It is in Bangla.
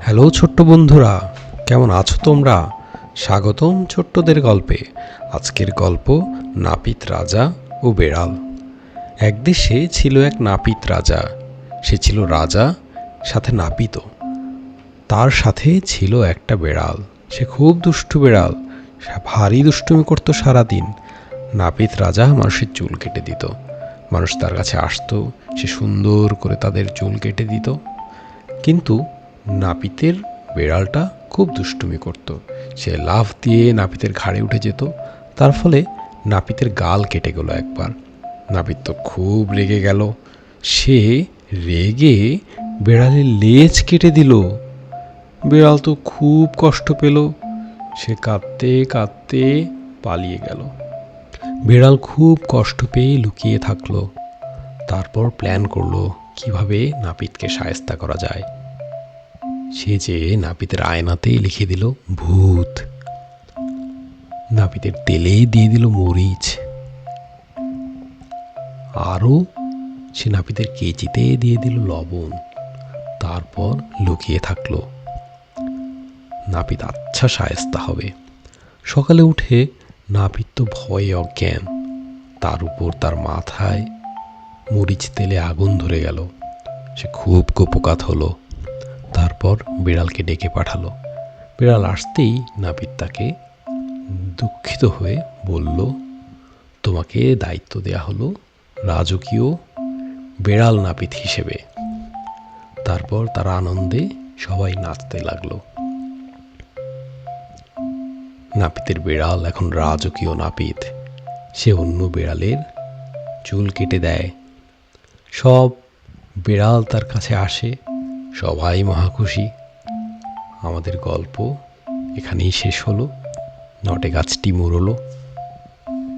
হ্যালো ছোট্ট বন্ধুরা, কেমন আছো তোমরা? স্বাগতম ছোট্টদের গল্পে। আজকের গল্প নাপিত রাজা ও বেড়াল। এক দেশে ছিল এক নাপিত রাজা। সে ছিল রাজা, সাথে নাপিতও। তার সাথে ছিল একটা বেড়াল। সে খুব দুষ্টু বেড়াল। সে ভারী দুষ্টুমি করতো সারাদিন। নাপিত রাজা মানুষের চুল কেটে দিত। মানুষ তার কাছে আসতো, সে সুন্দর করে তাদের চুল কেটে দিত। কিন্তু নাপিতের বেড়ালটা খুব দুষ্টুমি করত। সে লাফ দিয়ে নাপিতের ঘাড়ে উঠে যেত। তার ফলে নাপিতের গাল কেটে গেল একবার। নাপিত তো খুব রেগে গেল। সে রেগে বেড়ালের লেজ কেটে দিল। বেড়াল তো খুব কষ্ট পেল। সে কাঁদতে কাঁদতে পালিয়ে গেল। বেড়াল খুব কষ্ট পেয়ে লুকিয়ে থাকলো। তারপর প্ল্যান করলো কিভাবে নাপিতকে শায়েস্তা করা যায়। সে যে নাপিতের আয়নাতেই লিখে দিল ভূত। নাপিতের তেলে দিয়ে দিল মরিচ। আরও সে নাপিতের কেচিতে দিয়ে দিল লবণ। তারপর লুকিয়ে থাকলো। নাপিত আচ্ছা শায়েস্তা হবে। সকালে উঠে নাপিত তো ভয়ে অজ্ঞান। তার উপর তার মাথায় মরিচ তেলে আগুন ধরে গেল। সে খুব কুপোকাত হলো। তারপর বিড়ালকে ডেকে পাঠালো। বিড়াল আসতেই নাপিত তাকে দুঃখিত হয়ে বলল, তোমাকে দায়িত্ব দেয়া হলো রাজকীয় বেড়াল নাপিত হিসেবে। তারপর তারা আনন্দে সবাই নাচতে লাগলো। নাপিতের বেড়াল এখন রাজকীয় নাপিত। সে অন্য বেড়ালের চুল কেটে দেয়। সব বেড়াল তার কাছে আসে। সবাই মহাখুশি। আমাদের গল্প এখানেই শেষ হলো। নটে গাছটি মুড়লো।